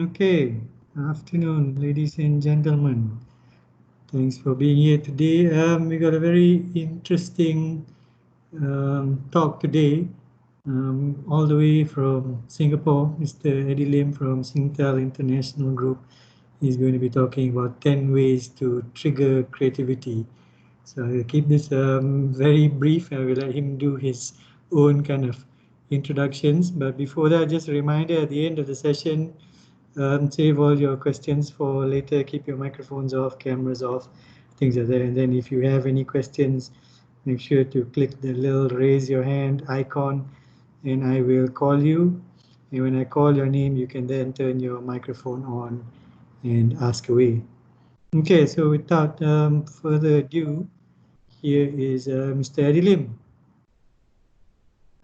Okay, afternoon, ladies and gentlemen. Thanks for being here today. We got a very interesting talk today, all the way from Singapore. Mr. Eddy Lim from Singtel International Group is going to be talking about 10 ways to trigger creativity. So I'll keep this very brief. I will let him do his own kind of introductions. But before that, just a reminder at the end of the session, save all your questions for later. Keep your microphones off, cameras off, things like that. And then if you have any questions, make sure to click the little raise your hand icon and I will call you. And when I call your name, you can then turn your microphone on and ask away. Okay, so without further ado, here is Mr. Eddy Lim.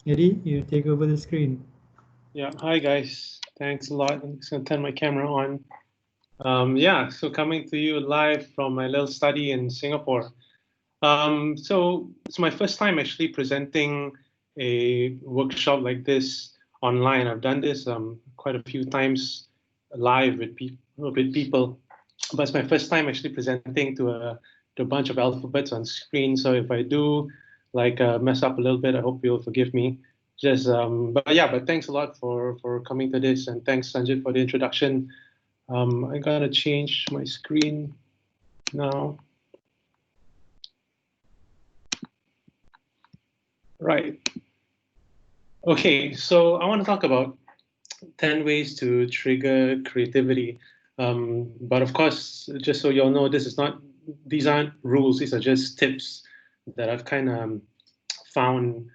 Eddy, you take over the screen. Yeah, hi guys. Thanks a lot. I'm just gonna turn my camera on. So coming to you live from my little study in Singapore. So it's my first time actually presenting a workshop like this online. I've done this quite a few times live with people, but it's my first time actually presenting to a bunch of alphabets on screen. So if I do mess up a little bit, I hope you'll forgive me. But thanks a lot for coming to this, and thanks Sanjit for the introduction. I gotta change my screen now. Right. Okay, so I want to talk about 10 ways to trigger creativity. But of course, just so you all know, these aren't rules, these are just tips that I've kind of found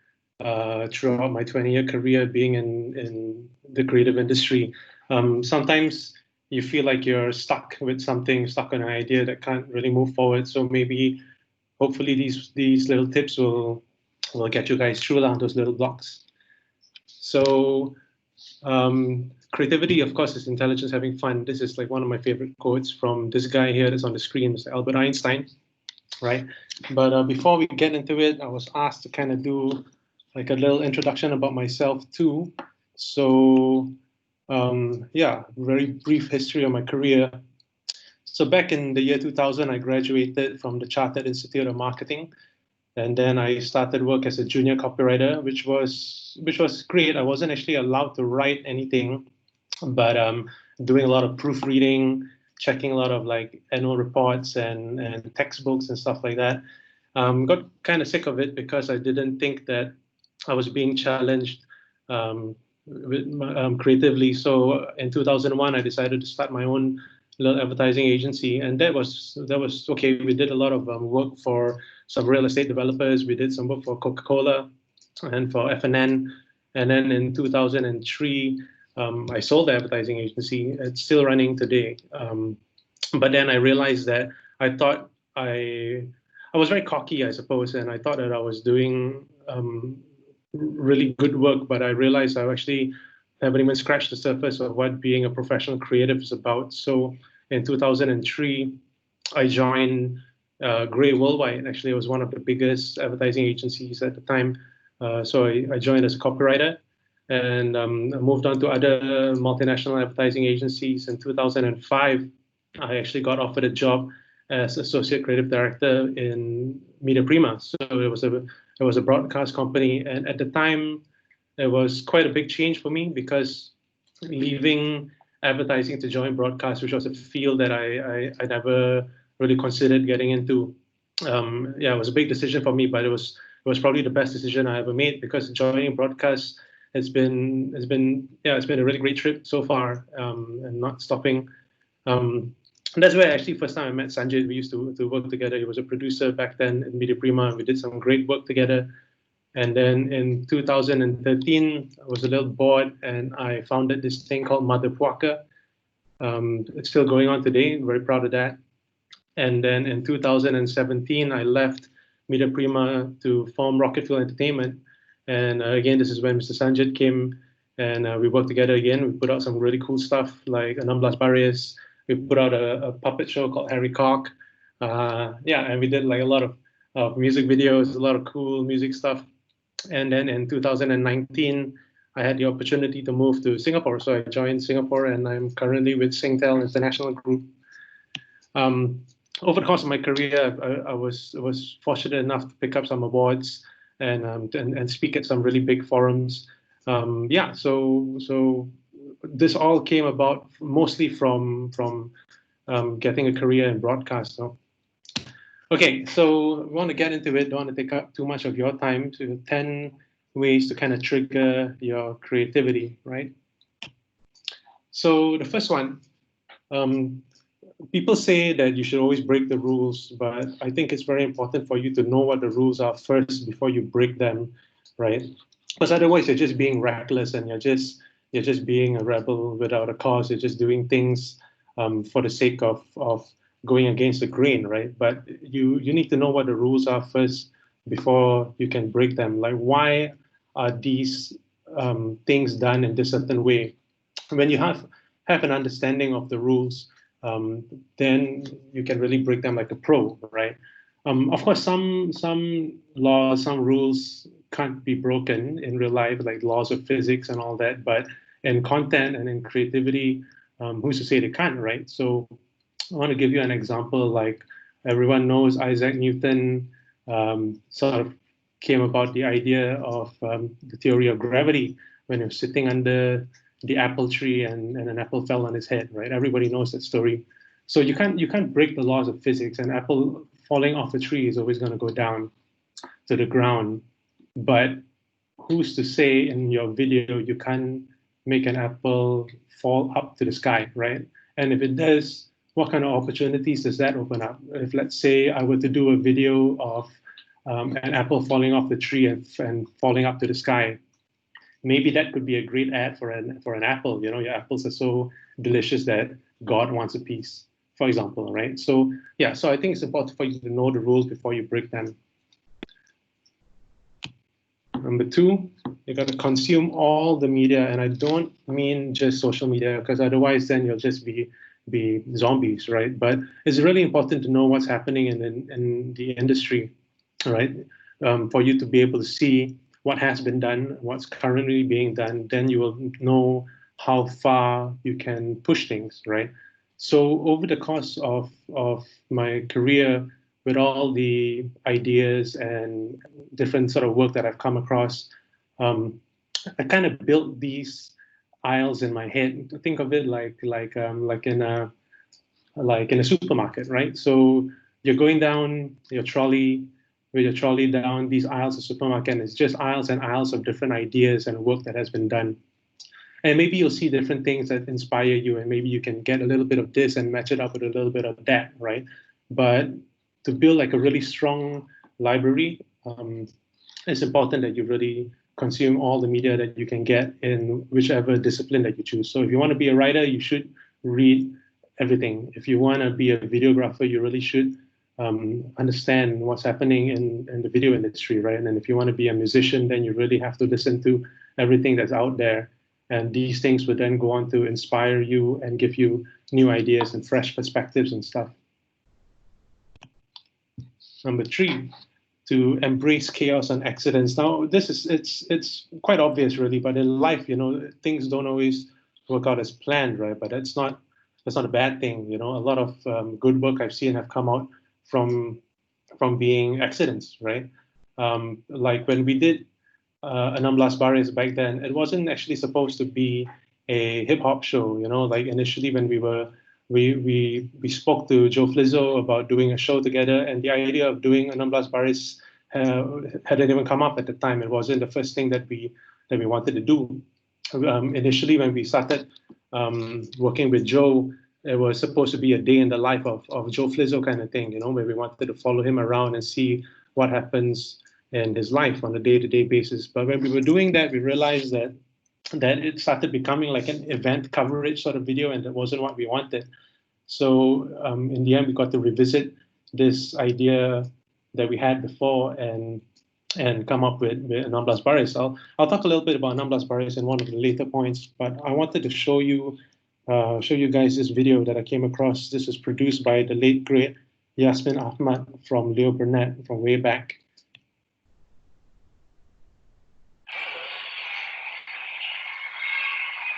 throughout my 20-year career being in the creative industry. Sometimes you feel like you're stuck with something, stuck on an idea that can't really move forward. So maybe, hopefully, these little tips will get you guys through those little blocks. So creativity, of course, is intelligence having fun. This is like one of my favorite quotes from this guy here that's on the screen, Mr. Albert Einstein, right? But before we get into it, I was asked to kind of do like a little introduction about myself too. So very brief history of my career. So back in the year 2000, I graduated from the Chartered Institute of Marketing. And then I started work as a junior copywriter, which was great. I wasn't actually allowed to write anything, but doing a lot of proofreading, checking a lot of like annual reports and textbooks and stuff like that. Got kind of sick of it because I didn't think that I was being challenged creatively. So in 2001, I decided to start my own little advertising agency, and that was okay. We did a lot of work for some real estate developers. We did some work for Coca-Cola and for FNN. And then in 2003, I sold the advertising agency. It's still running today. But then I realized that I thought I was very cocky, I suppose, and I thought that I was doing really good work, but I realized I actually haven't even scratched the surface of what being a professional creative is about. So in 2003, I joined Grey Worldwide. Actually, it was one of the biggest advertising agencies at the time. So I joined as a copywriter, and I moved on to other multinational advertising agencies. In 2005, I actually got offered a job as associate creative director in Media Prima. So it was a broadcast company, and at the time, it was quite a big change for me because leaving advertising to join broadcast, which was a field that I never really considered getting into. It was a big decision for me, but it was probably the best decision I ever made because joining broadcast has been a really great trip so far, and not stopping. That's where actually first time I met Sanjay. We used to work together. He was a producer back then in Media Prima. We did some great work together. And then in 2013, I was a little bored and I founded this thing called Mother Puaka. It's still going on today. I'm very proud of that. And then in 2017, I left Media Prima to form Rocket Fuel Entertainment. And again, this is when Mr. Sanjit came and we worked together again. We put out some really cool stuff like Anamblas Barriers. We put out a puppet show called Harry Cock. And we did like a lot of music videos, a lot of cool music stuff. And then in 2019, I had the opportunity to move to Singapore. So I joined Singapore, and I'm currently with Singtel International Group. Over the course of my career, I was fortunate enough to pick up some awards and speak at some really big forums. Yeah, so this all came about mostly from getting a career in broadcast. So. Okay, so we want to get into it. Don't want to take up too much of your time. To 10 ways to kind of trigger your creativity, right? So the first one, people say that you should always break the rules, but I think it's very important for you to know what the rules are first before you break them, right? Because otherwise you're just being reckless and you're just being a rebel without a cause. You're just doing things for the sake of going against the grain, right? But you need to know what the rules are first before you can break them. Like, why are these things done in this certain way? When you have an understanding of the rules, then you can really break them like a pro, right? Of course, some laws, some rules can't be broken in real life, like laws of physics and all that. But in content and in creativity, who's to say they can't, right? So I want to give you an example. Like, everyone knows Isaac Newton sort of came about the idea of the theory of gravity when he was sitting under the apple tree and an apple fell on his head, right? Everybody knows that story. So you can't break the laws of physics. An apple falling off a tree is always going to go down to the ground. But who's to say in your video you can't make an apple fall up to the sky, right? And if it does, what kind of opportunities does that open up? If, let's say, I were to do a video of an apple falling off the tree and falling up to the sky, maybe that could be a great ad for an apple. You know, your apples are so delicious that God wants a piece, for example, right? So yeah, so I think it's important for you to know the rules before you break them. Number two, you got to consume all the media, and I don't mean just social media, because otherwise then you'll just be zombies, right? But it's really important to know what's happening in the industry, right? For you to be able to see what has been done, what's currently being done, then you will know how far you can push things, right? So over the course of my career, with all the ideas and different sort of work that I've come across, I kind of built these aisles in my head. Think of it like in a supermarket, right? So you're going down your trolley with your trolley down these aisles of supermarket, and it's just aisles and aisles of different ideas and work that has been done. And maybe you'll see different things that inspire you, and maybe you can get a little bit of this and match it up with a little bit of that, right? But to build like a really strong library, it's important that you really consume all the media that you can get in whichever discipline that you choose. So if you want to be a writer, you should read everything. If you want to be a videographer, you really should understand what's happening in the video industry, right? And if you want to be a musician, then you really have to listen to everything that's out there. And these things would then go on to inspire you and give you new ideas and fresh perspectives and stuff. Number three, to embrace chaos and accidents. Now, this is it's quite obvious, really, but in life, you know, things don't always work out as planned, right? But that's not a bad thing, you know. A lot of good work I've seen have come out from being accidents, right? Like when we did 16 Baris back then, it wasn't actually supposed to be a hip hop show, you know. Like initially when we spoke to Joe Flizzo about doing a show together, and the idea of doing 16 Baris hadn't even come up at the time. It wasn't the first thing that we wanted to do. Initially, when we started working with Joe, it was supposed to be a day in the life of Joe Flizzo kind of thing, you know, where we wanted to follow him around and see what happens in his life on a day-to-day basis. But when we were doing that, we realized that it started becoming like an event coverage sort of video, and that wasn't what we wanted. So in the end, we got to revisit this idea that we had before and come up with 16 Baris. I'll talk a little bit about 16 Baris in one of the later points, but I wanted to show you guys this video that I came across. This was produced by the late great Yasmin Ahmad from Leo Burnett from way back.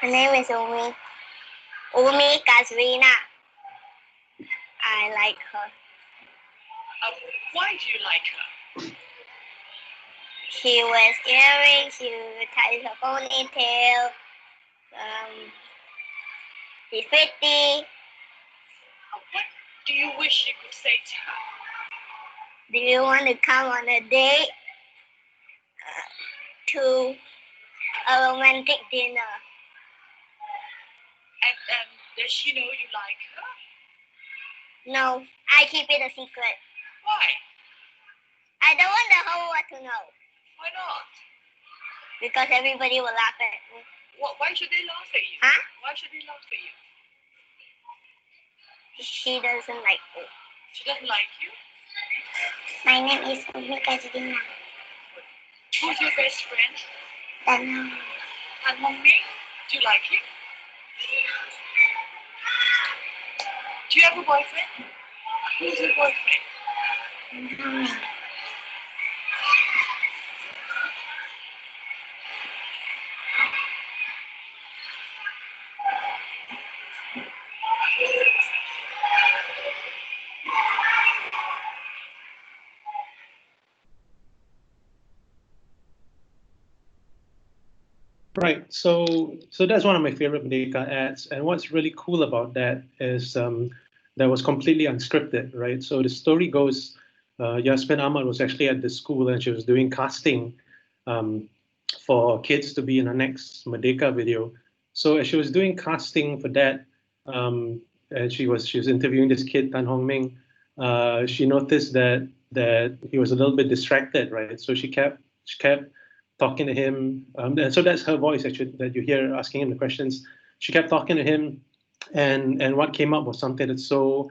Her name is Umi Kazrina. I like her. Why do you like her? She wears earrings, she ties her ponytail. She's pretty. What do you wish you could say to her? Do you want to come on a date to a romantic dinner? And does she know you like her? No, I keep it a secret. Why? I don't want the whole world to know. Why not? Because everybody will laugh at me. Why should they laugh at you? Huh? Why should they laugh at you? She doesn't like me. She doesn't like you? My name is Umi Kazrina. Who's your best friend? Tanong. And Ming? Do you like him? Do you have a boyfriend? Who's your boyfriend? Right. So that's one of my favorite Merdeka ads. And what's really cool about that is that was completely unscripted, right? So the story goes, Yasmin Ahmad was actually at the school and she was doing casting for kids to be in her next Merdeka video. So as she was doing casting for that, and she was interviewing this kid, Tan Hong Ming, she noticed that he was a little bit distracted, right? So she kept talking to him. And so that's her voice actually that you hear asking him the questions. She kept talking to him, and what came up was something that's so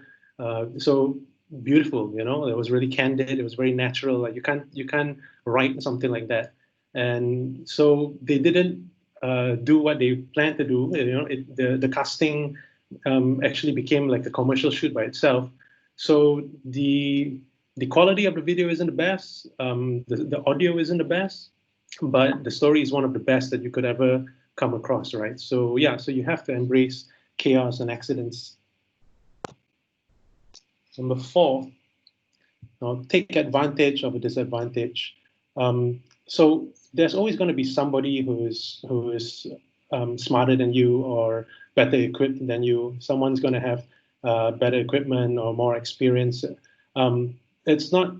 beautiful. You know, it was really candid. It was very natural. Like you can't write something like that. And so they didn't do what they planned to do. You know, the casting actually became like a commercial shoot by itself. So the quality of the video isn't the best. The audio isn't the best, but the story is one of the best that you could ever come across, right? So yeah, so you have to embrace chaos and accidents. Number 4, take advantage of a disadvantage. So there's always going to be somebody who is smarter than you or better equipped than you. Someone's going to have better equipment or more experience. It's not,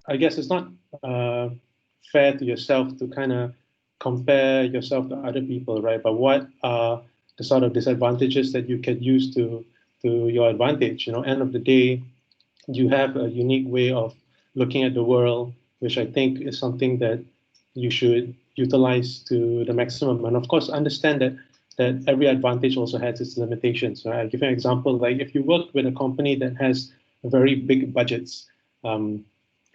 I guess, it's not fair to yourself to kind of compare yourself to other people, right? But what are the sort of disadvantages that you can use to your advantage? You know, end of the day, you have a unique way of looking at the world, which I think is something that you should utilize to the maximum. And of course, understand that every advantage also has its limitations. Right? I'll give you an example. Like if you work with a company that has very big budgets,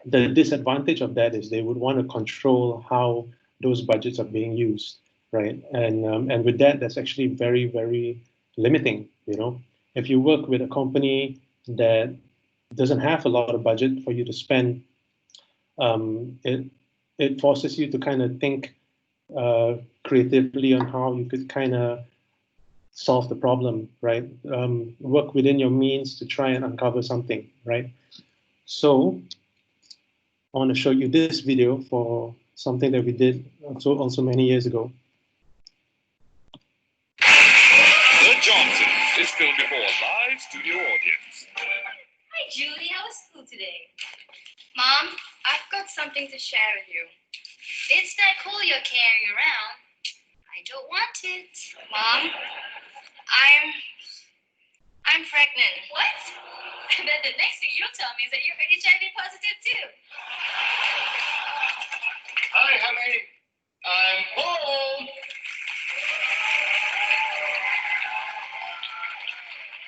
the disadvantage of that is they would want to control how those budgets are being used, right? And with that, that's actually very, very limiting. You know, if you work with a company that doesn't have a lot of budget for you to spend, it forces you to kind of think creatively on how you could kind of solve the problem, right? Work within your means to try and uncover something, right? So I want to show you this video for something that we did also many years ago. The Johnsons is filmed before a live studio audience. Hi, Julie. How was school today? Mom, I've got something to share with you. It's that coal you're carrying around. I don't want it. Mom, I'm pregnant. What? And then the next thing you'll tell me is that you're HIV positive too. Hi, honey. I'm home.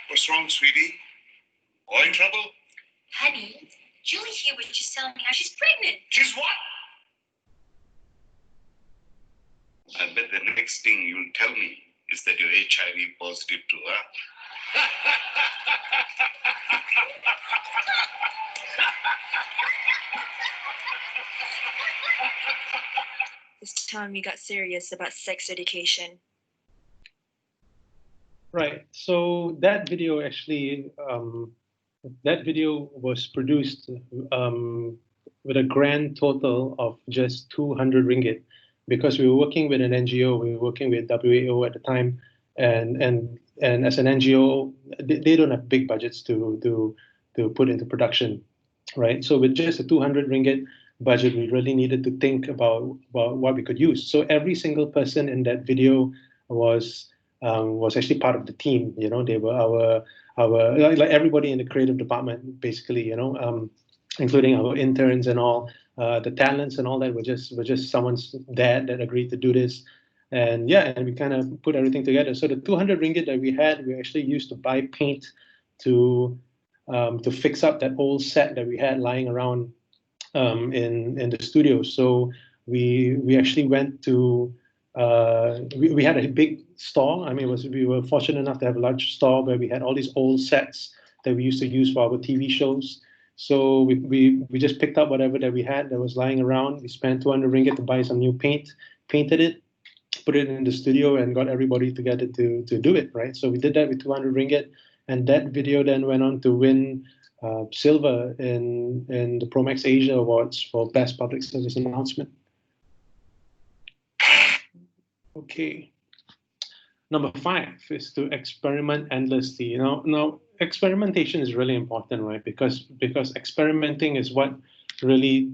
What's wrong, sweetie? Oil trouble? Honey, Julie here was just telling me how she's pregnant. She's what? I bet the next thing you'll tell me is that you're HIV positive too, huh? This time we got serious about sex education. Right. So that video actually, that video was produced with a grand total of just 200 ringgit, because we were working with an NGO. We were working with WAO at the time, and as an NGO, they don't have big budgets to put into production, right? So with just a 200 ringgit budget, we really needed to think about what we could use. So every single person in that video was actually part of the team. You know, they were our like everybody in the creative department, basically. You know, including our interns and all. The talents and all that were just someone's dad that agreed to do this. And yeah, and we kind of put everything together. So the 200 ringgit that we had, we actually used to buy paint to fix up that old set that we had lying around in the studio. So we actually went to we had a big store. I mean, we were fortunate enough to have a large store where we had all these old sets that we used to use for our TV shows. So we just picked up whatever that we had that was lying around. We spent 200 ringgit to buy some new paint, painted it, put it in the studio, and got everybody together to do it, right? So we did that with 200 ringgit, and that video then went on to win silver in the Promax Asia Awards for Best Public Service Announcement. Okay. Number 5 is to experiment endlessly. You know, now experimentation is really important, right? Because experimenting is what really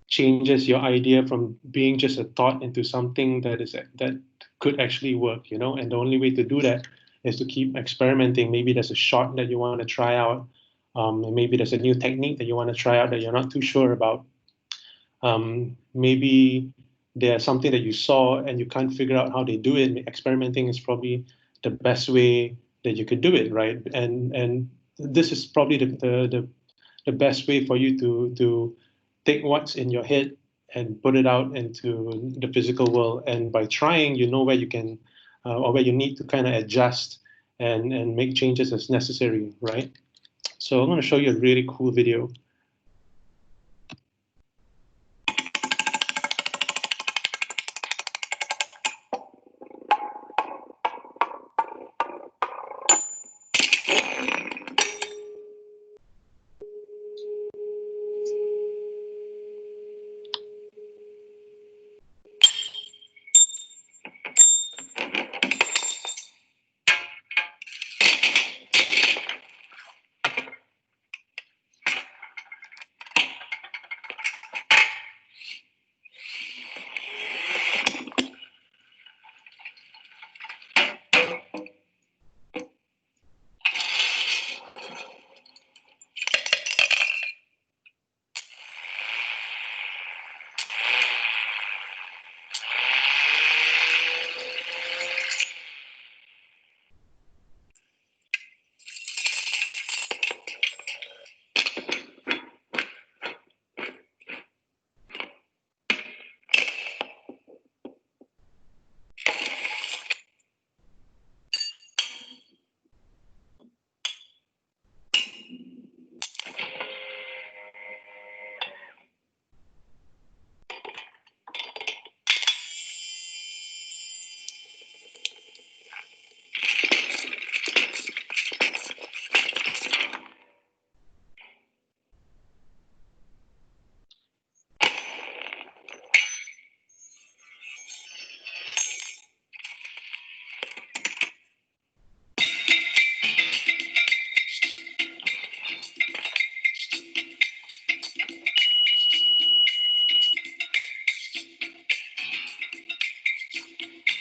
changes your idea from being just a thought into something that could actually work. You know, and the only way to do that is to keep experimenting. Maybe there's a shot that you want to try out. And maybe there's a new technique that you want to try out that you're not too sure about. Maybe there's something that you saw and you can't figure out how they do it. Experimenting is probably the best way that you could do it, right? And this is probably the best way for you to take what's in your head and put it out into the physical world. And by trying, you know where you can or where you need to kind of adjust and make changes as necessary, right? So I'm going to show you a really cool video.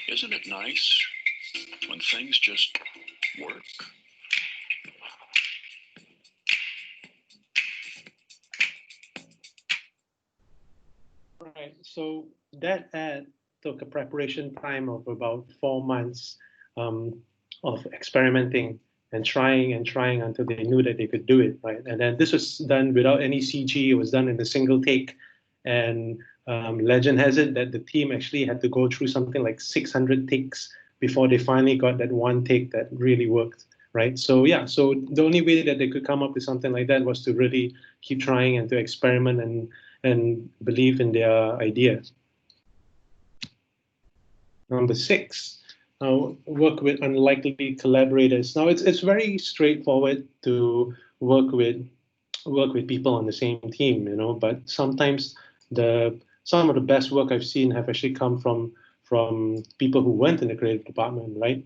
Isn't it nice when things just work? Right. So that ad took a preparation time of about 4 months of experimenting and trying until they knew that they could do it, right? And then this was done without any CG. It was done in a single take. And legend has it that the team actually had to go through something like 600 takes before they finally got that one take that really worked, right? So yeah, so the only way that they could come up with something like that was to really keep trying and to experiment and believe in their idea. Number 6, work with unlikely collaborators. Now it's very straightforward to work with people on the same team, but sometimes some of the best work I've seen have actually come from people who went in the creative department, right?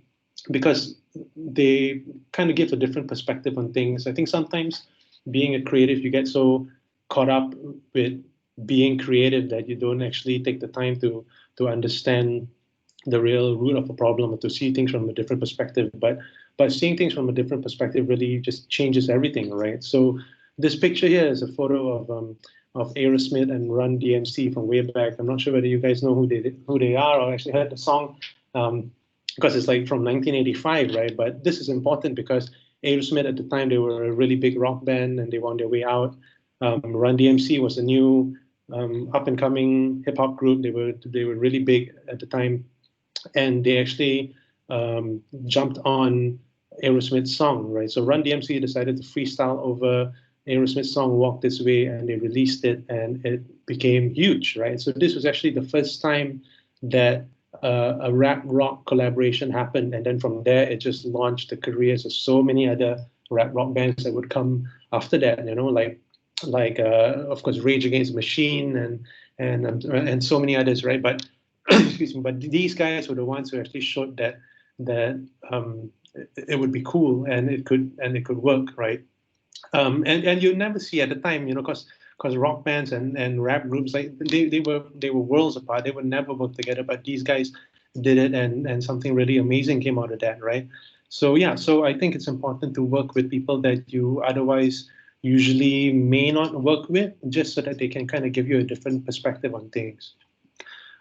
Because they kind of give a different perspective on things. I think sometimes being a creative, you get so caught up with being creative that you don't actually take the time to understand the real root of a problem or to see things from a different perspective. But seeing things from a different perspective really just changes everything, right? So this picture here is a photo of Aerosmith and Run DMC from way back. I'm not sure whether you guys know who they are or actually heard the song, because it's like from 1985, right? But this is important because Aerosmith at the time, they were a really big rock band and they were on their way out. Run DMC was a new up and coming hip hop group. They were really big at the time, and they actually jumped on Aerosmith's song, right? So Run DMC decided to freestyle over Aerosmith's song "Walk This Way," and they released it, and it became huge, right? So this was actually the first time that a rap rock collaboration happened, and then from there it just launched the careers of so many other rap rock bands that would come after that. Like of course Rage Against the Machine and so many others, right? But excuse me, but these guys were the ones who actually showed that it would be cool and it could work, right? And you never see at the time, because rock bands and rap groups, like they were worlds apart. They would never work together, but these guys did it, and something really amazing came out of that, right? So yeah, so I think it's important to work with people that you otherwise usually may not work with, just so that they can kind of give you a different perspective on things.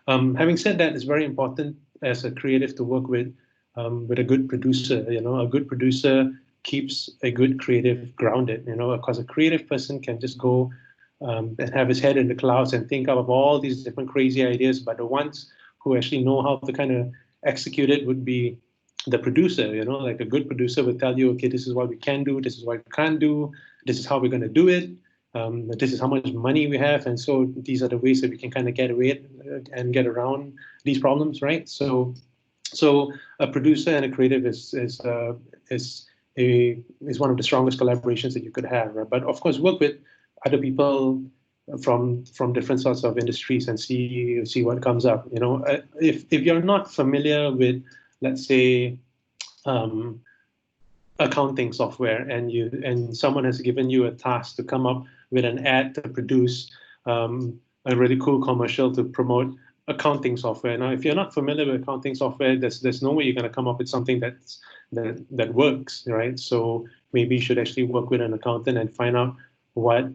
Having said that, it's very important as a creative to work with a good producer. A good producer keeps a good creative grounded, because a creative person can just go and have his head in the clouds and think of all these different crazy ideas, but the ones who actually know how to kind of execute it would be the producer. Like a good producer would tell you, okay, this is what we can do, this is what we can't do, this is how we're going to do it, this is how much money we have, and so these are the ways that we can kind of get away and get around these problems, right? So a producer and a creative is one of the strongest collaborations that you could have, right? But of course, work with other people from different sorts of industries and see what comes up. If you're not familiar with, let's say, accounting software, and someone has given you a task to come up with an ad to produce a really cool commercial to promote accounting software. Now, if you're not familiar with accounting software, there's no way you're going to come up with something that works, right? So maybe you should actually work with an accountant and find out what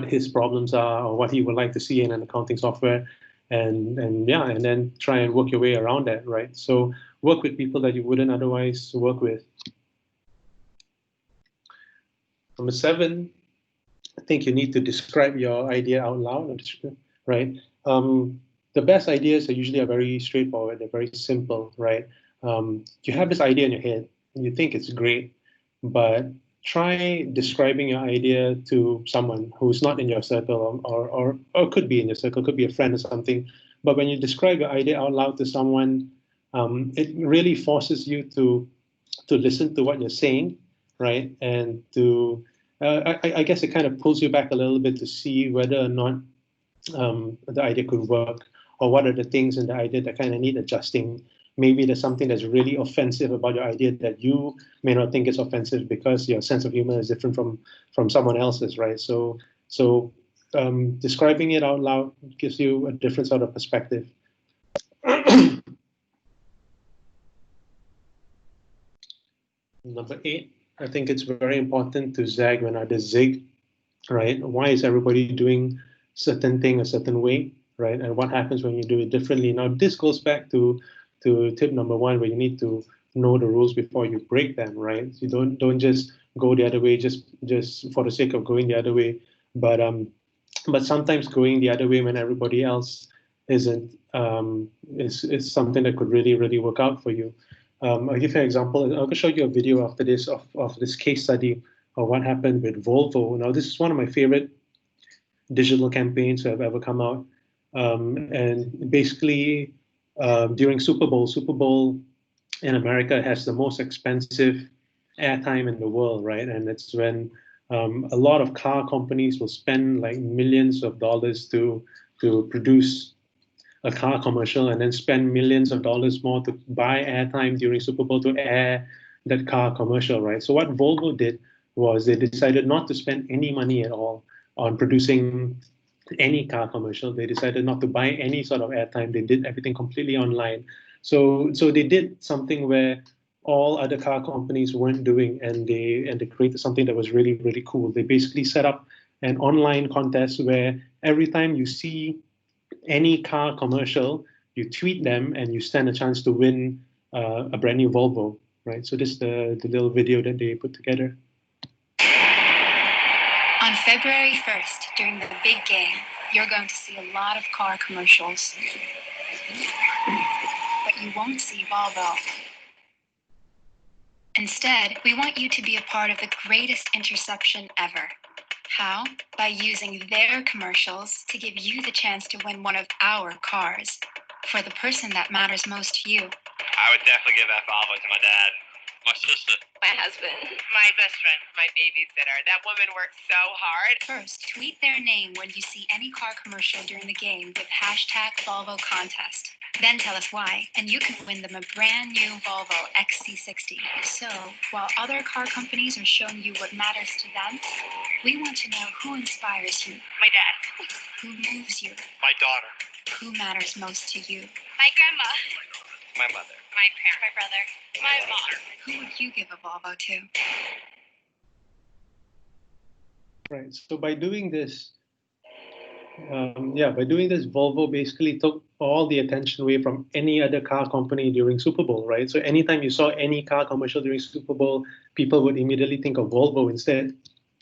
his problems are or what he would like to see in an accounting software, and then try and work your way around that, right? So work with people that you wouldn't otherwise work with. Number 7, I think you need to describe your idea out loud, right? The best ideas are very straightforward. They're very simple, right? You have this idea in your head and you think it's great, but try describing your idea to someone who's not in your circle or could be in your circle, could be a friend or something. But when you describe your idea out loud to someone, it really forces you to listen to what you're saying, right? And to, I guess it kind of pulls you back a little bit to see whether or not the idea could work, or what are the things in the idea that kind of need adjusting. Maybe there's something that's really offensive about your idea that you may not think is offensive because your sense of humor is different from someone else's, right? So describing it out loud gives you a different sort of perspective. Number 8, I think it's very important to zag when others zig, right? Why is everybody doing certain thing a certain way, right? And what happens when you do it differently? Now, this goes back to tip number 1, where you need to know the rules before you break them, right? You don't just go the other way just for the sake of going the other way, but sometimes going the other way when everybody else isn't is something that could really work out for you. I'll give you an example. I'll show you a video after this of this case study of what happened with Volvo. Now, this is one of my favorite digital campaigns that have ever come out. And basically, during Super Bowl in America has the most expensive airtime in the world, right? And it's when a lot of car companies will spend like millions of dollars to produce a car commercial and then spend millions of dollars more to buy airtime during Super Bowl to air that car commercial, right? So what Volvo did was they decided not to spend any money at all on producing any car commercial. They decided not to buy any sort of airtime. They did everything completely online. So they did something where all other car companies weren't doing, and they created something that was really, really cool. They basically set up an online contest where every time you see any car commercial, you tweet them and you stand a chance to win a brand new Volvo, right? So this is the little video that they put together. On February 1st, during the big game, you're going to see a lot of car commercials. But you won't see Volvo. Instead, we want you to be a part of the greatest interception ever. How? By using their commercials to give you the chance to win one of our cars for the person that matters most to you. I would definitely give that Volvo to my dad. My sister. My husband. My best friend. My babysitter. That woman works so hard. First, tweet their name when you see any car commercial during the game with hashtag Volvo Contest. Then tell us why, and you can win them a brand new Volvo XC60. So, while other car companies are showing you what matters to them, we want to know who inspires you, My dad. who moves you, My daughter. who matters most to you. My grandma. My mother. My parents. My brother. My mom. Who would you give a Volvo to? Right. So by doing this, Volvo basically took all the attention away from any other car company during Super Bowl, right? So anytime you saw any car commercial during Super Bowl, people would immediately think of Volvo instead,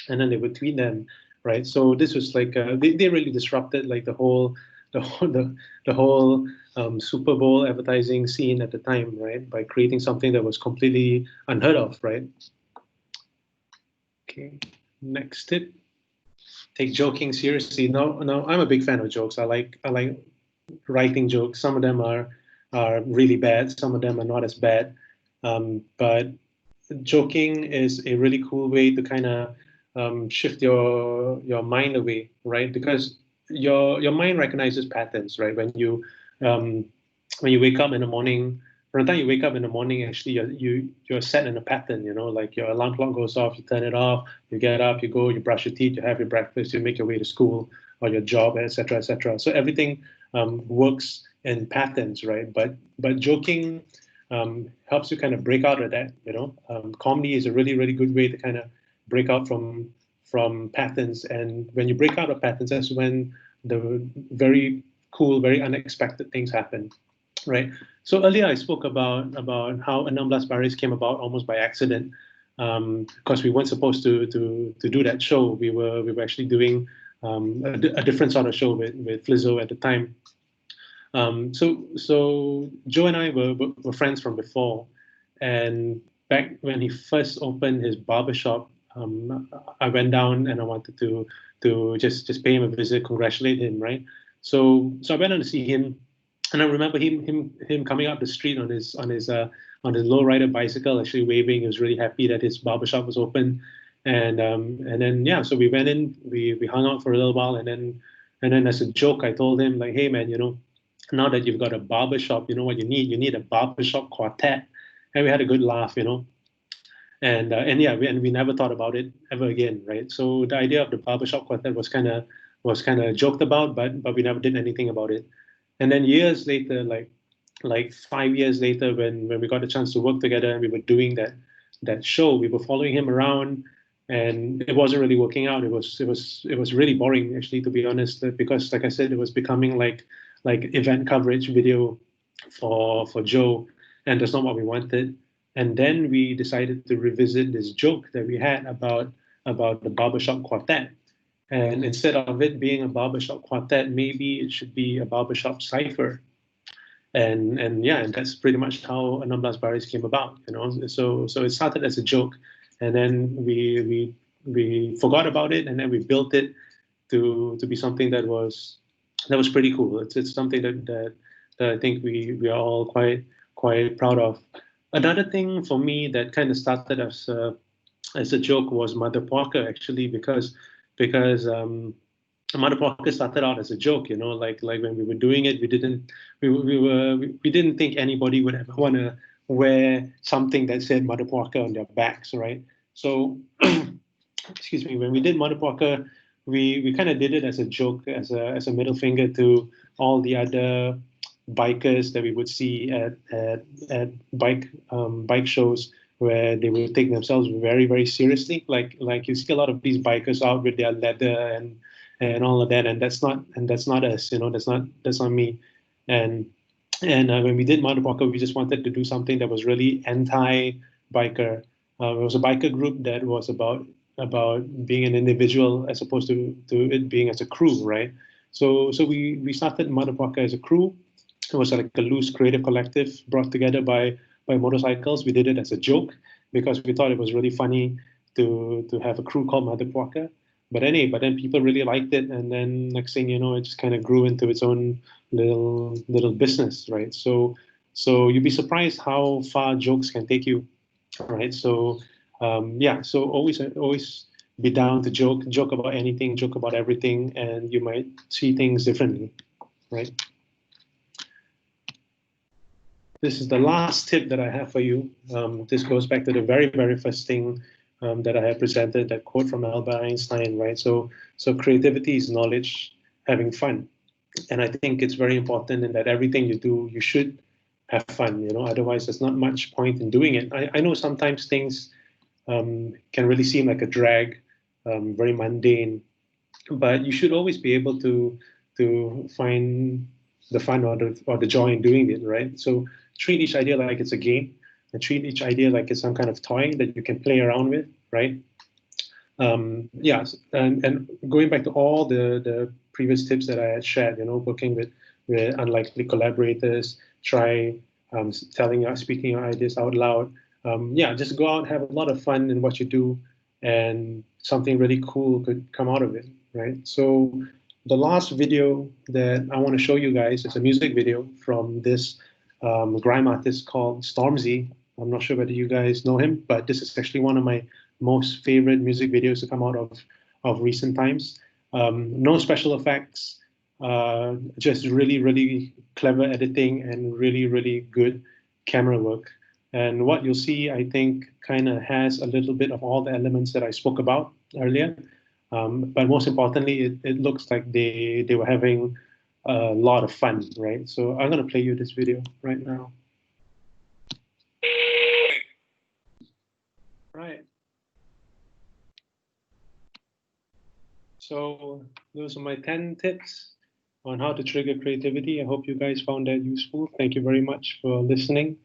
and then they would tweet them, right? So this was like they really disrupted like the whole Super Bowl advertising scene at the time, right? By creating something that was completely unheard of, right? Okay, next tip. Take joking seriously. No, I'm a big fan of jokes. I like writing jokes. Some of them are really bad. Some of them are not as bad. But joking is a really cool way to kind of shift your mind away, right? Because your mind recognizes patterns, right? When you wake up in the morning, from the time you wake up in the morning, actually you're set in a pattern, you know, like your alarm clock goes off, you turn it off, you get up, you go, you brush your teeth, you have your breakfast, you make your way to school or your job, etc., etc. So everything works in patterns, right? But joking helps you kind of break out of that, you know. Comedy is a really, really good way to kind of break out from patterns, and when you break out of patterns, that's when the very cool, very unexpected things happen, right? So earlier I spoke about how 16 Baris came about almost by accident, because we weren't supposed to do that show. We were actually doing a different sort of show with Flizzo at the time. So Joe and I were friends from before, and back when he first opened his barbershop, I went down and I wanted to just pay him a visit, congratulate him, right? So I went on to see him. And I remember him coming up the street on his lowrider bicycle, actually waving. He was really happy that his barbershop was open, and then so we went in, we hung out for a little while, and then as a joke, I told him like, hey man, you know, now that you've got a barbershop, you know what you need? You need a barbershop quartet, and we had a good laugh, you know, and we never thought about it ever again, right? So the idea of the barbershop quartet was kind of joked about, but we never did anything about it. And then years later, like 5 years later, when we got a chance to work together and we were doing that show, we were following him around, and it wasn't really working out. It was really boring, actually, to be honest, because like I said, it was becoming like event coverage video for Joe, and that's not what we wanted. And then we decided to revisit this joke that we had about the barbershop quartet. And instead of it being a barbershop quartet, maybe it should be a barbershop cipher. And that's pretty much how 16 Baris came about, you know. So it started as a joke, and then we forgot about it, and then we built it to be something that was pretty cool. It's something that I think we are all quite proud of. Another thing for me that kind of started as a joke was Mother Porker, actually, because Mother Porker started out as a joke, you know, like when we were doing it, we didn't think anybody would ever want to wear something that said Mother Porker on their backs, right? So, excuse me, when we did Mother Porker, we kind of did it as a joke, as a middle finger to all the other bikers that we would see at bike shows, where they would take themselves very, very seriously. Like you see a lot of these bikers out with their leather and all of that, and that's not us, you know, that's not me. And when we did Mother Porker, we just wanted to do something that was really anti-biker. It was a biker group that was about being an individual as opposed to it being as a crew, right? So we started Mother Porker as a crew. It was like a loose creative collective brought together by motorcycles. We did it as a joke because we thought it was really funny to have a crew called Mother Porker. But then people really liked it, and then next thing you know, it just kind of grew into its own little business, right? So you'd be surprised how far jokes can take you, right? So yeah, so always be down to joke about anything, joke about everything, and you might see things differently, right? This is the last tip that I have for you. This goes back to the very, very first thing that I had presented, that quote from Albert Einstein, right? So creativity is knowledge, having fun. And I think it's very important in that everything you do, you should have fun, you know, otherwise there's not much point in doing it. I know sometimes things can really seem like a drag, very mundane, but you should always be able to find the fun or the joy in doing it, right? So treat each idea like it's a game, and treat each idea like it's some kind of toy that you can play around with, right? Yeah, and going back to all the previous tips that I had shared, you know, working with unlikely collaborators, try speaking your ideas out loud. Yeah, just go out, have a lot of fun in what you do, and something really cool could come out of it, right? So the last video that I want to show you guys is a music video from this grime artist called Stormzy. I'm not sure whether you guys know him, but this is actually one of my most favorite music videos to come out of recent times. No special effects, just really, really clever editing and really, really good camera work. And what you'll see, I think, kind of has a little bit of all the elements that I spoke about earlier. But most importantly, it looks like they were having a lot of fun, right? So I'm going to play you this video right now. Right. So those are my 10 tips on how to trigger creativity. I hope you guys found that useful. Thank you very much for listening.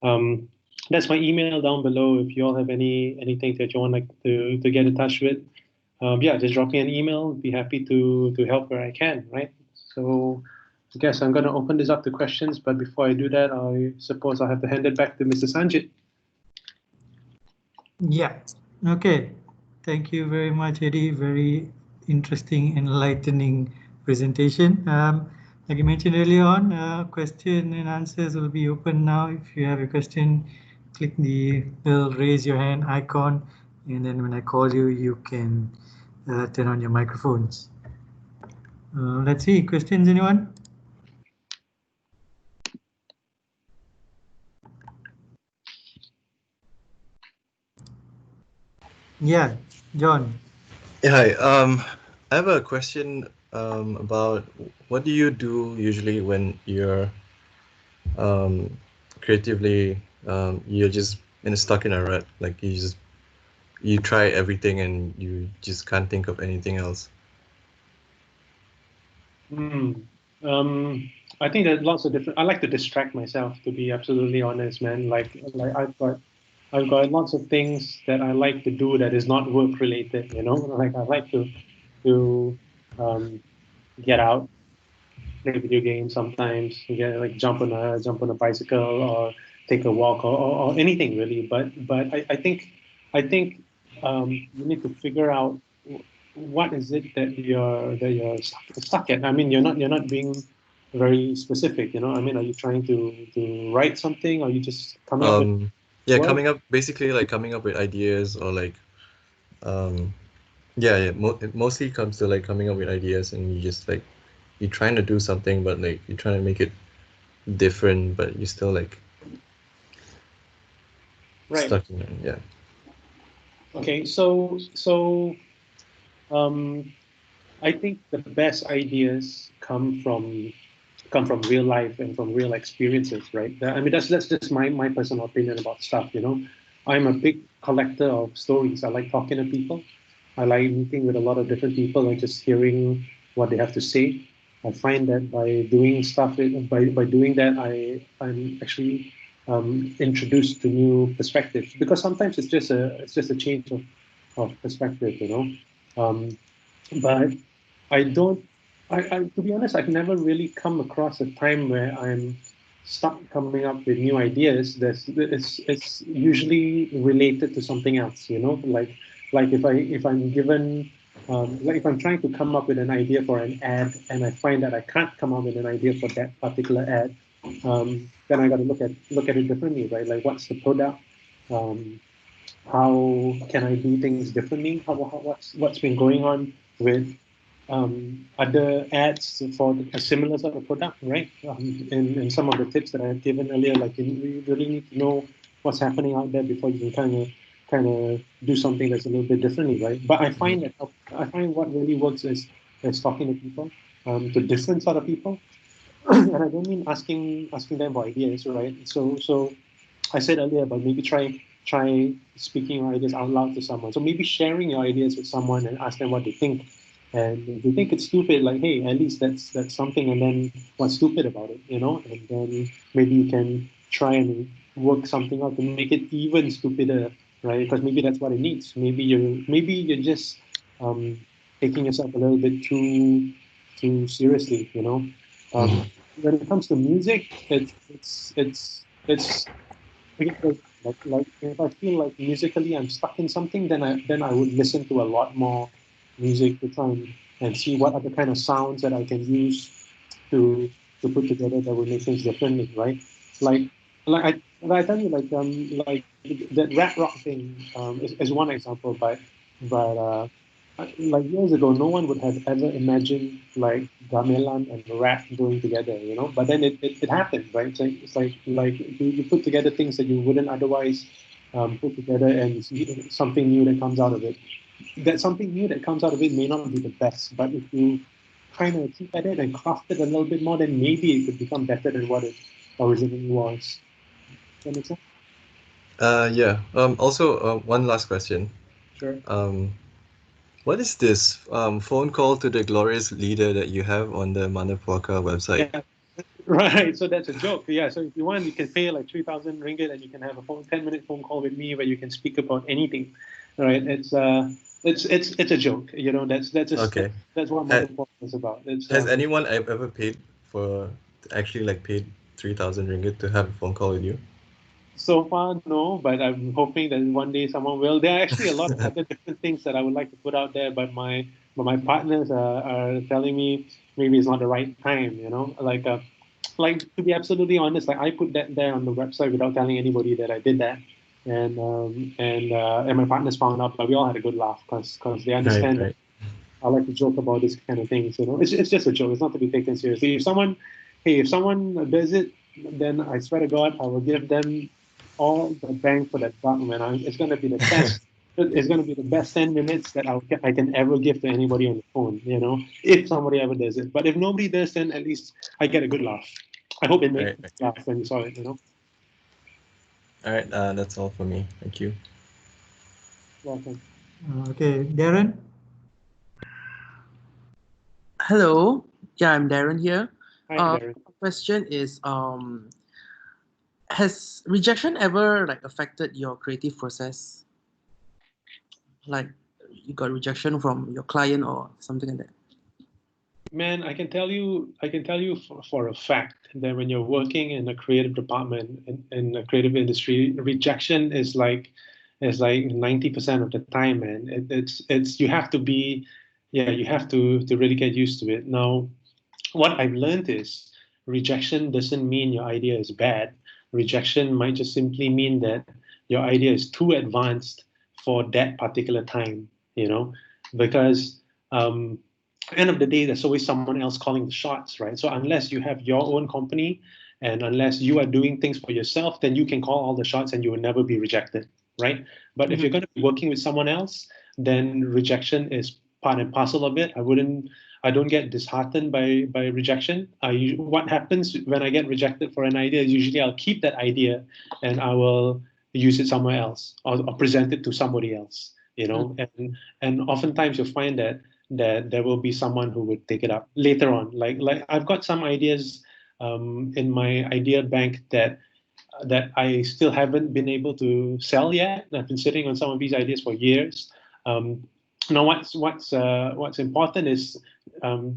That's my email down below. If you all have anything that you want to get in touch with, yeah, just drop me an email. Be happy to help where I can, right? So I guess I'm going to open this up to questions, but before I do that, I suppose I'll have to hand it back to Mr. Sanjit. Yeah, okay. Thank you very much, Eddy. Very interesting, enlightening presentation. Like I mentioned earlier on, question and answers will be open now. If you have a question, click the little raise your hand icon, and then when I call you, you can turn on your microphones. Let's see, questions, anyone? Yeah, John. Yeah, hi. I have a question about what do you do usually when you're creatively you're just stuck in a rut, like you try everything and you just can't think of anything else. I think there's lots of different. I like to distract myself, to be absolutely honest, man. Like I've got lots of things that I like to do that is not work related. You know, like I like to get out, play video games sometimes, like jump on a bicycle or take a walk or anything really. But I think you need to figure out what is it that you're stuck at. I mean, you're not being very specific? You know, I mean, are you trying to write something, or are you just coming up with Yeah, work? coming up basically like coming up with ideas or like yeah, it mostly comes to like coming up with ideas, and you just like you're trying to do something, but like you're trying to make it different, but you're still like Right. stuck in it. Yeah. Okay. So I think the best ideas come from real life and from real experiences, right? I mean, that's just my personal opinion about stuff. You know, I'm a big collector of stories. I like talking to people. I like meeting with a lot of different people and just hearing what they have to say. I find that by doing stuff, by doing that, I'm actually introduced to new perspectives, because sometimes it's just a change of perspective, you know. But I don't. To be honest, I've never really come across a time where I'm stuck coming up with new ideas. It's usually related to something else, you know. Like if I'm given like if I'm trying to come up with an idea for an ad and I find that I can't come up with an idea for that particular ad, then I got to look at it differently, right? Like, what's the product? Um, how can I do things differently? What's been going on with other ads for a similar sort of product, right? And some of the tips that I have given earlier, like you really need to know what's happening out there before you can kind of do something that's a little bit differently, right? But I find that what really works is talking to people, to different sort of people, and I don't mean asking them for ideas, right? So I said earlier about maybe try speaking your ideas out loud to someone. So maybe sharing your ideas with someone and ask them what they think. And if they think it's stupid, like, hey, at least that's something. And then what's stupid about it, you know? And then maybe you can try and work something out to make it even stupider, right? Because maybe that's what it needs. Maybe you're just taking yourself a little bit too seriously, you know. When it comes to music, it's like if I feel like musically I'm stuck in something, then I would listen to a lot more music to try and see what other kind of sounds that I can use to put together that would make things differently, right? Like I tell you, like that rap rock thing is one example, but like years ago, no one would have ever imagined like gamelan and rap going together, you know. But then it happened, right? It's like you put together things that you wouldn't otherwise put together, and you see something new that comes out of it. That something new that comes out of it may not be the best, but if you kind of keep at it and craft it a little bit more, then maybe it could become better than what it originally was. Does that make sense? Yeah. Also, one last question. Sure. What is this phone call to the glorious leader that you have on the Manapuaka website? Yeah. Right, so that's a joke. Yeah, so if you want, you can pay like 3,000 ringgit, and you can have a 10-minute phone call with me where you can speak about anything. Right? It's a joke. You know, Okay. that's what Ha- Motherport is about. It's Has anyone ever paid for actually like paid 3,000 ringgit to have a phone call with you? So far, no, but I'm hoping that one day someone will. There are actually a lot of other different things that I would like to put out there, but my partners are telling me maybe it's not the right time. You know, like to be absolutely honest, like I put that there on the website without telling anybody that I did that, and my partners found out, but we all had a good laugh because they Right, understand that right. I like to joke about this kind of things. You know, it's just a joke. It's not to be taken seriously. If someone does it, then I swear to God, I will give them all the bang for that buck, man. It's going to be the best. It's going to be the best 10 minutes that I can ever give to anybody on the phone. You know, if somebody ever does it. But if nobody does, then at least I get a good laugh. I hope it made Right, you right. laugh when you saw it. You know. All right, that's all for me. Thank you. Welcome. Okay, Darren. Hello. Yeah, I'm Darren here. Hi, Darren. Question is, has rejection ever like affected your creative process? Like you got rejection from your client or something like that? Man, I can tell you for a fact that when you're working in a creative department in a creative industry, rejection is like 90% of the time, man. It's you have to be, yeah, you have to really get used to it. Now, what I've learned is rejection doesn't mean your idea is bad. Rejection might just simply mean that your idea is too advanced for that particular time, because end of the day, there's always someone else calling the shots, right? So unless you have your own company and unless you are doing things for yourself, then you can call all the shots and you will never be rejected, right? But if you're going to be working with someone else, then rejection is part and parcel of it. I don't get disheartened by rejection. What happens when I get rejected for an idea is usually I'll keep that idea and I will use it somewhere else or present it to somebody else, and oftentimes you'll find that there will be someone who would take it up later on. Like I've got some ideas in my idea bank that I still haven't been able to sell yet. I've been sitting on some of these ideas for years. Now, what's important is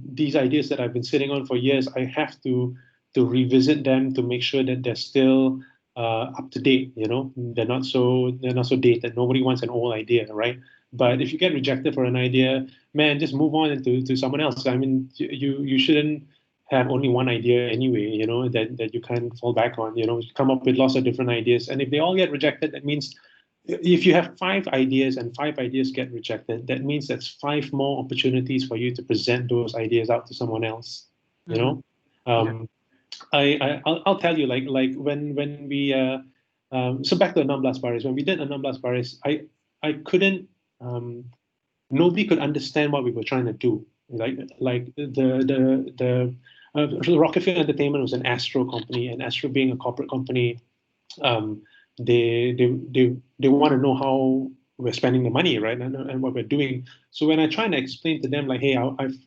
these ideas that I've been sitting on for years. I have to revisit them to make sure that they're still up to date. They're not so dated. Nobody wants an old idea, right? But if you get rejected for an idea, man, just move on to someone else. I mean, you shouldn't have only one idea anyway, that you can fall back on. You come up with lots of different ideas, and if they all get rejected, that means if you have 5 ideas and 5 ideas get rejected, that means that's 5 more opportunities for you to present those ideas out to someone else. I'll tell you, like when we so back to Anam Blas Baris, when we did Anam Blas Baris, I couldn't. Nobody could understand what we were trying to do. Like the Rockefeller Entertainment was an Astro company, and Astro being a corporate company, they want to know how we're spending the money, right, and what we're doing. So when I try to explain to them, like, hey,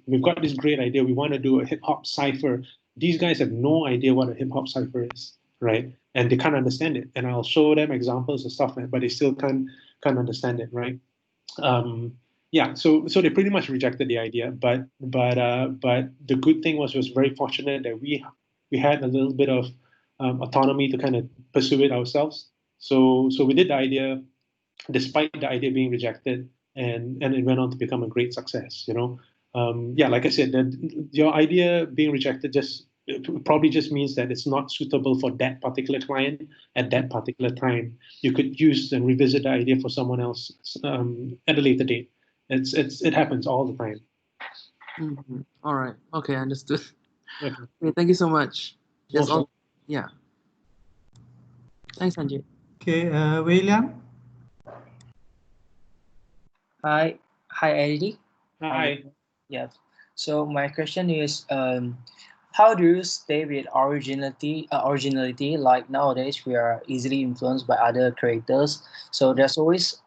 we've got this great idea, we want to do a hip hop cipher. These guys have no idea what a hip hop cipher is, right? And they can't understand it. And I'll show them examples of stuff, but they still can't understand it, right? Yeah, so they pretty much rejected the idea, but the good thing was very fortunate that we had a little bit of autonomy to kind of pursue it ourselves. So we did the idea, despite the idea being rejected, and it went on to become a great success. Yeah, like I said, your idea being rejected probably just means that it's not suitable for that particular client at that particular time. You could use and revisit the idea for someone else at a later date. It happens all the time. All right. Okay, understood. Okay. Okay, thank you so much. That's all. Yeah. Thanks, Sanjay. Okay, William. Hi, Eddy. Hi. Yeah. So my question is, how do you stay with originality? Like nowadays, we are easily influenced by other creators, so there's always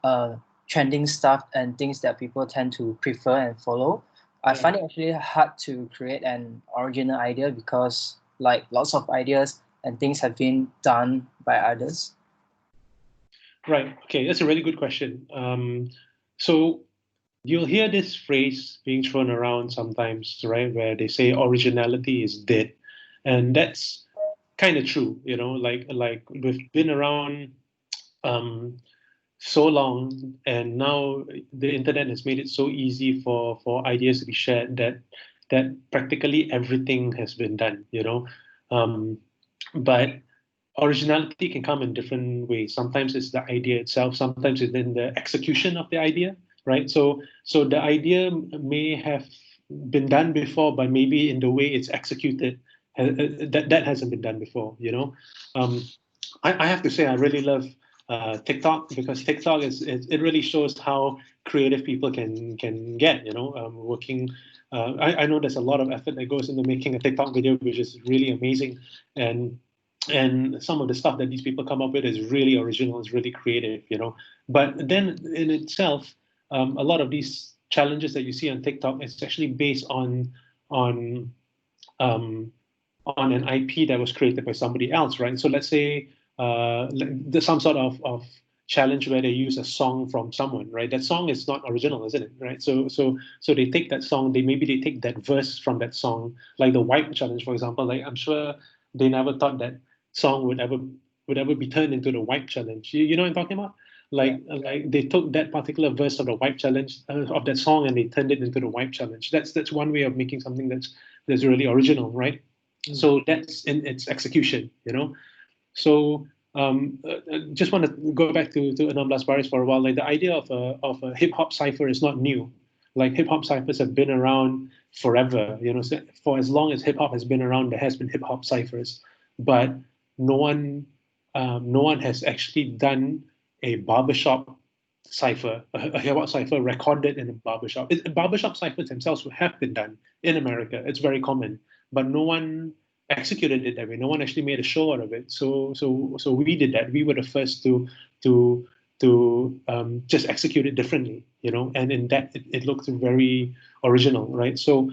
trending stuff and things that people tend to prefer and follow. I find it actually hard to create an original idea because like lots of ideas and things have been done by others. Right. Okay, that's a really good question. So you'll hear this phrase being thrown around sometimes, right, where they say originality is dead, and that's kind of true. Like we've been around so long, and now the internet has made it so easy for ideas to be shared that practically everything has been done. But originality can come in different ways. Sometimes it's the idea itself. Sometimes it's in the execution of the idea, right? So the idea may have been done before, but maybe in the way it's executed, that hasn't been done before. I have to say I really love TikTok, because TikTok it really shows how creative people can get. Working. I know there's a lot of effort that goes into making a TikTok video, which is really amazing, and some of the stuff that these people come up with is really original, is really creative. But then in itself, a lot of these challenges that you see on TikTok is actually based on an IP that was created by somebody else, right? So let's say there's some sort of challenge where they use a song from someone, right? That song is not original, isn't it? Right? So they take that song, they take that verse from that song, like the wipe challenge, for example. Like I'm sure they never thought that song would ever be turned into the wipe challenge. You know what I'm talking about? Like they took that particular verse of the wipe challenge of that song and they turned it into the wipe challenge. That's one way of making something that's really original, right? So that's in its execution, you know. So just want to go back to 16 Baris for a while. Like the idea of a hip hop cipher is not new. Like hip hop ciphers have been around forever. You know, so for as long as hip hop has been around, there has been hip hop ciphers. But no one has actually done a barbershop cipher, a hip hop cipher recorded in a barbershop. Barbershop ciphers themselves have been done in America. It's very common, but no one executed it that way. No one actually made a show out of it. So we did that. We were the first to just execute it differently, you know. And in that, it looked very original, right? So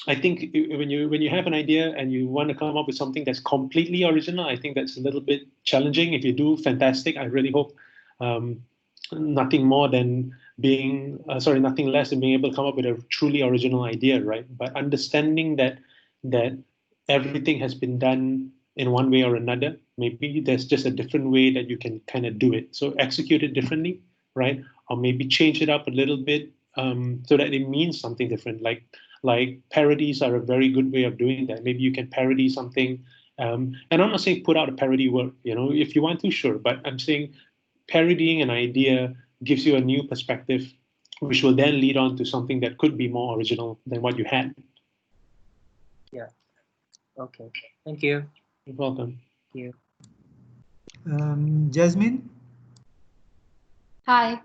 I think when you have an idea and you want to come up with something that's completely original, I think that's a little bit challenging. If you do, fantastic. I really hope nothing more than nothing less than being able to come up with a truly original idea, right? But understanding that everything has been done in one way or another. Maybe there's just a different way that you can kind of do it. So execute it differently, right? Or maybe change it up a little bit so that it means something different. Like parodies are a very good way of doing that. Maybe you can parody something. And I'm not saying put out a parody work, you know, if you want to, sure. But I'm saying parodying an idea gives you a new perspective, which will then lead on to something that could be more original than what you had. Yeah. Okay. Thank you. You're welcome. Thank you. Jasmine? Hi.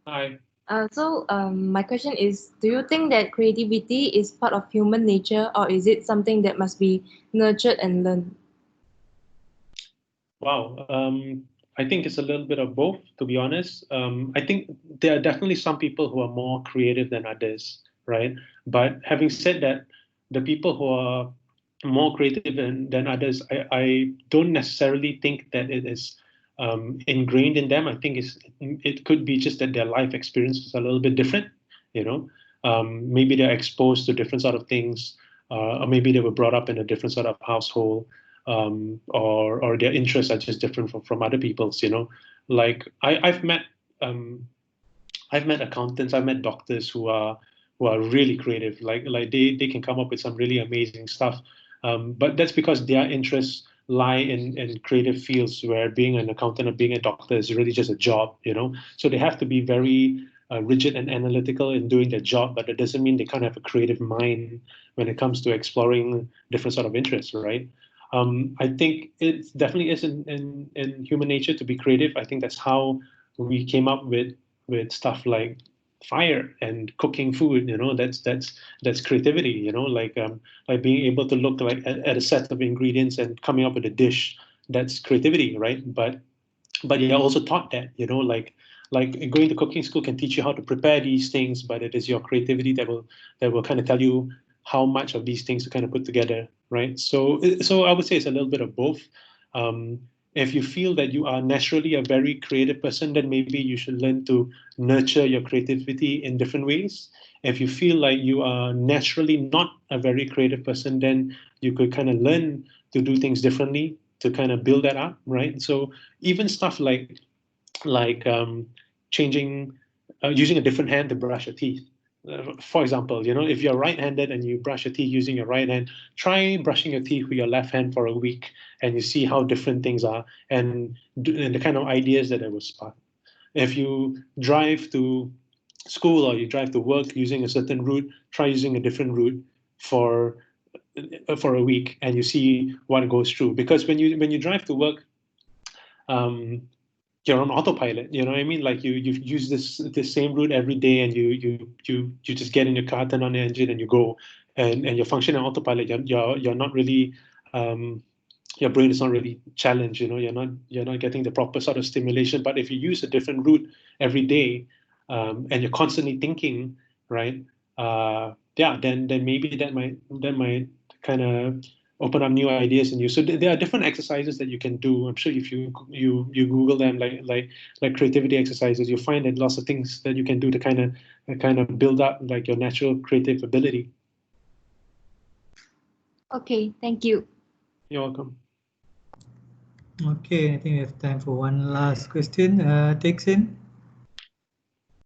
Hi. My question is, do you think that creativity is part of human nature, or is it something that must be nurtured and learned? Wow. I think it's a little bit of both, to be honest. I think there are definitely some people who are more creative than others, right? But having said that, the people who are more creative than others, I don't necessarily think that it is ingrained in them. I think it could be just that their life experience is a little bit different, you know. Maybe they're exposed to different sort of things, or maybe they were brought up in a different sort of household. Or their interests are just different from other people's, you know. Like I've met accountants, I've met doctors who are really creative. Like they can come up with some really amazing stuff. But that's because their interests lie in creative fields where being an accountant or being a doctor is really just a job, you know. So they have to be very rigid and analytical in doing their job, but it doesn't mean they can't have a creative mind when it comes to exploring different sort of interests, right? I think it definitely is in human nature to be creative. I think that's how we came up with stuff like fire and cooking food. You know, that's creativity. You know, like being able to look like at a set of ingredients and coming up with a dish. That's creativity, right? But you're also taught that. You know, like going to cooking school can teach you how to prepare these things, but it is your creativity that will kind of tell you how much of these things to kind of put together, right? So I would say it's a little bit of both. If you feel that you are naturally a very creative person, then maybe you should learn to nurture your creativity in different ways. If you feel like you are naturally not a very creative person, then you could kind of learn to do things differently to kind of build that up, right? So even stuff like changing, using a different hand to brush your teeth. For example, you know, if you're right-handed and you brush your teeth using your right hand, try brushing your teeth with your left hand for a week, and you see how different things are and the kind of ideas that it will spark. If you drive to school or you drive to work using a certain route, try using a different route for a week, and you see what goes through. Because when you drive to work, you're on autopilot, you know what I mean? Like you use this same route every day, and you just get in your car, turn on the engine, and you go, and you're functioning on autopilot. You're not really your brain is not really challenged, you know. You're not getting the proper sort of stimulation. But if you use a different route every day, and you're constantly thinking, right? Then maybe that might kind of open up new ideas in you. So there are different exercises that you can do. I'm sure if you Google them, like creativity exercises, you'll find that lots of things that you can do to kind of build up like your natural creative ability. Okay, thank you. You're welcome. Okay, I think we have time for one last question. Takes in.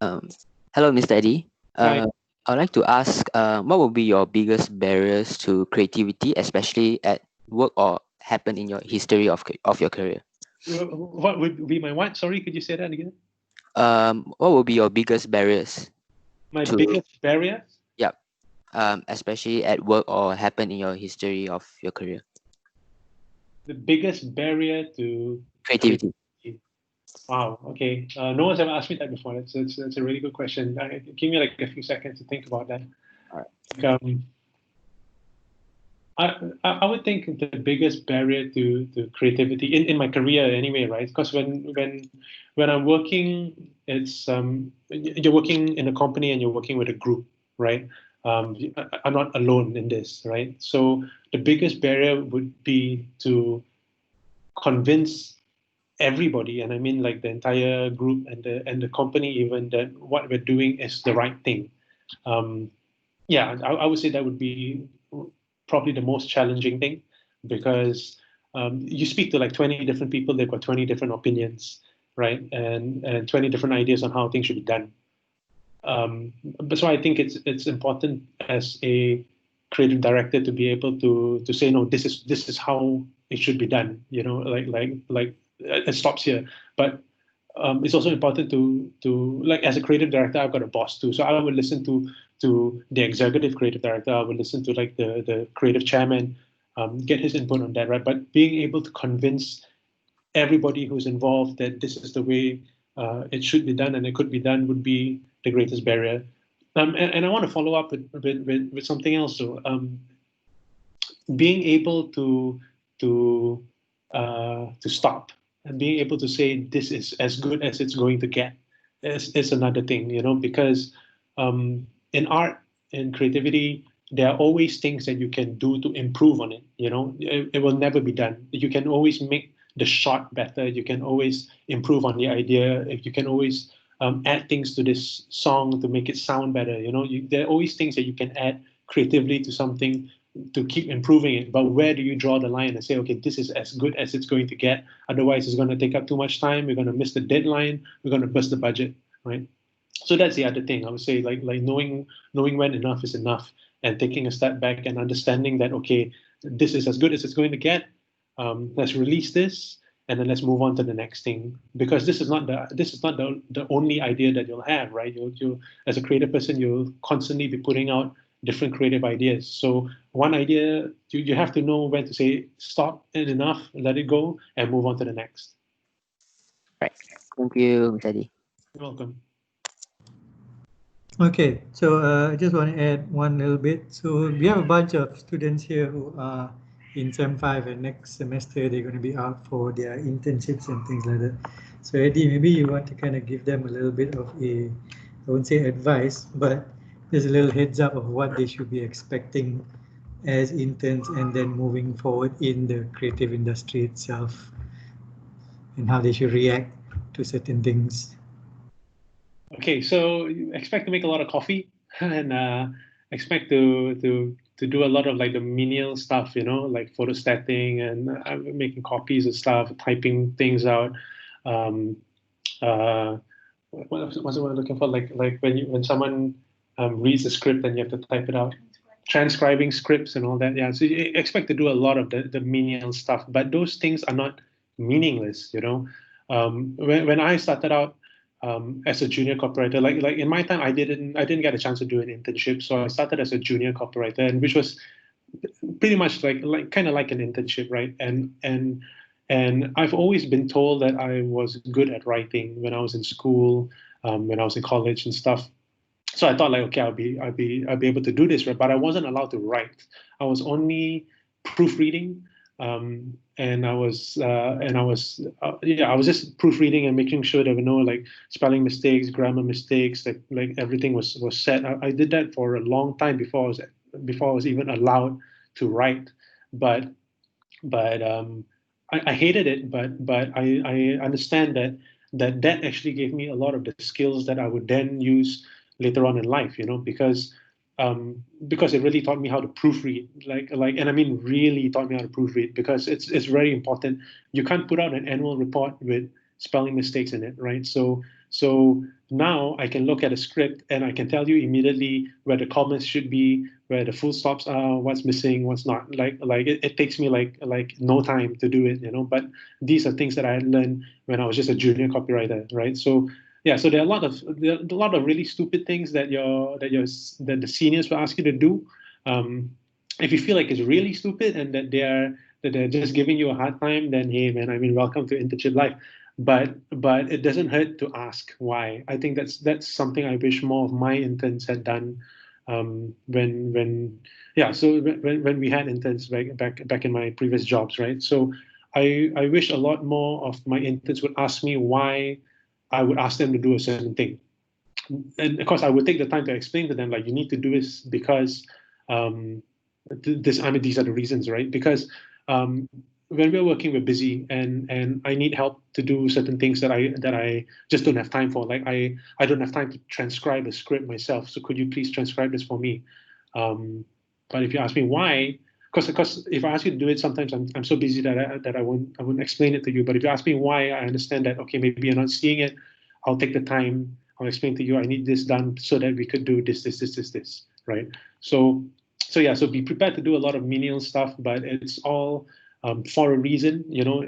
Hello, Mr. Eddy. Hi. I'd like to ask, what will be your biggest barriers to creativity, especially at work or happen in your history of your career? What would be my what? Sorry, could you say that again? What will be your biggest barriers? My biggest barrier? Yeah. Especially at work or happen in your history of your career. The biggest barrier to creativity. Wow. Okay. No one's ever asked me that before. That's a really good question. Give me like a few seconds to think about that. All right. I would think the biggest barrier to creativity in my career anyway, right? Because when I'm working, it's you're working in a company and you're working with a group, right? I'm not alone in this, right? So the biggest barrier would be to convince everybody, and I mean like the entire group and the company even, that what we're doing is the right thing. Yeah, I would say that would be probably the most challenging thing, because you speak to like 20 different people, they've got 20 different opinions, right? And 20 different ideas on how things should be done. But so I think it's important as a creative director to be able to say, no, this is how it should be done. You know, like it stops here. But it's also important to like, as a creative director, I've got a boss too, so I would listen to the executive creative director. I would listen to like the creative chairman, get his input on that, right? But being able to convince everybody who's involved that this is the way it should be done and it could be done would be the greatest barrier. And I want to follow up with something else. So being able to stop and being able to say this is as good as it's going to get is another thing, you know, because in art and creativity, there are always things that you can do to improve on it. You know, it will never be done. You can always make the shot better. You can always improve on the idea. If you can always add things to this song to make it sound better. You know, there are always things that you can add creatively to something to keep improving it. But where do you draw the line and say, okay, this is as good as it's going to get? Otherwise, it's going to take up too much time. We're going to miss the deadline. We're going to bust the budget, right? So that's the other thing I would say, like knowing when enough is enough, and taking a step back and understanding that, okay, this is as good as it's going to get. Let's release this, and then let's move on to the next thing, because this is not the only idea that you'll have, right? You as a creative person, you'll constantly be putting out different creative ideas. So one idea, you have to know when to say stop and enough, let it go, and move on to the next. Right. Thank you, Mr. Eddy. You're welcome. Okay, so I just want to add one little bit. So we have a bunch of students here who are in Sem 5, and next semester they're going to be out for their internships and things like that. So Eddy, maybe you want to kind of give them a little bit of a, I won't say advice, but there's a little heads up of what they should be expecting as interns and then moving forward in the creative industry itself, and how they should react to certain things. Okay, so expect to make a lot of coffee and expect to do a lot of like the menial stuff, you know, like photostating and making copies and stuff, typing things out. What's the word I'm looking for? Like when someone reads a script and you have to type it out, transcribing scripts and all that. Yeah, so you expect to do a lot of the menial stuff, but those things are not meaningless, you know. When I started out as a junior copywriter, like in my time, I didn't get a chance to do an internship, so I started as a junior copywriter, and which was pretty much like kind of like an internship, right? And I've always been told that I was good at writing when I was in school, when I was in college and stuff. So I thought like, okay, I'll be able to do this, right? But I wasn't allowed to write. I was only proofreading, and I was just proofreading and making sure there were no like spelling mistakes, grammar mistakes, like everything was set. I did that for a long time before I was even allowed to write. But I hated it, but I understand that actually gave me a lot of the skills that I would then use later on in life, you know, because it really taught me how to proofread, and I mean really taught me how to proofread, because it's very important. You can't put out an annual report with spelling mistakes in it, right? So So now I can look at a script and I can tell you immediately where the commas should be, where the full stops are, what's missing, what's not. Like it takes me like no time to do it, you know. But these are things that I had learned when I was just a junior copywriter, right? So yeah, so there are a lot of really stupid things that the seniors will ask you to do. If you feel like it's really stupid and that they're just giving you a hard time, then hey man, I mean, welcome to internship life. But it doesn't hurt to ask why. I think that's something I wish more of my interns had done. When we had interns back in my previous jobs, right? So I wish a lot more of my interns would ask me why I would ask them to do a certain thing. And of course, I would take the time to explain to them, like, you need to do this because these are the reasons, right? Because when we're working, we're busy, and I need help to do certain things that I just don't have time for. Like I don't have time to transcribe a script myself. So could you please transcribe this for me? But if you ask me why, because if I ask you to do it, sometimes I'm so busy that I won't explain it to you. But if you ask me why, I understand that, okay, maybe you're not seeing it. I'll take the time. I'll explain to you, I need this done so that we could do this, right? So yeah, so be prepared to do a lot of menial stuff, but it's all for a reason. You know,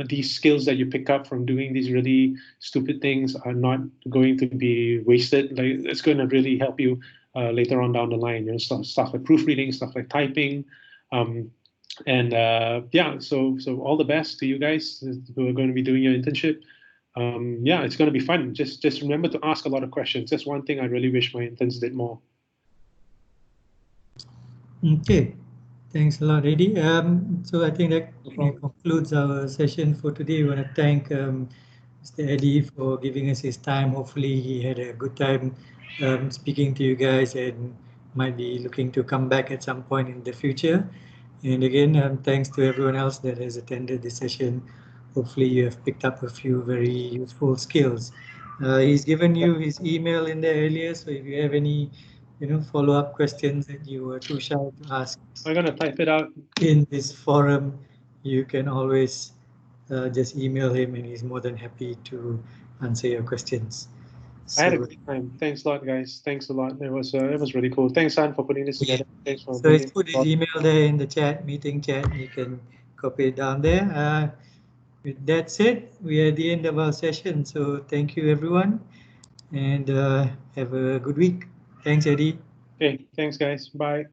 these skills that you pick up from doing these really stupid things are not going to be wasted. Like, it's going to really help you later on down the line. You know, stuff like proofreading, stuff like typing, yeah. So all the best to you guys who are going to be doing your internship. Yeah, it's going to be fun. Just remember to ask a lot of questions. That's one thing I really wish my interns did more. Okay, thanks a lot, Eddy. So I think that concludes our session for today. We want to thank Mr. Eddy for giving us his time. Hopefully he had a good time speaking to you guys and might be looking to come back at some point in the future. And again, thanks to everyone else that has attended this session. Hopefully you have picked up a few very useful skills. He's given you his email in there earlier, so if you have any follow-up questions that you were too shy to ask, I'm gonna type it out in this forum. You can always just email him, and he's more than happy to answer your questions. I had a great time. Thanks a lot, guys. Thanks a lot. It was really cool. Thanks, San, for putting this together. Thanks for. So he's put his email there in the chat, meeting chat. You can copy it down there. With that said, we are at the end of our session. So thank you, everyone, and have a good week. Thanks, Eddy. Okay, thanks, guys. Bye.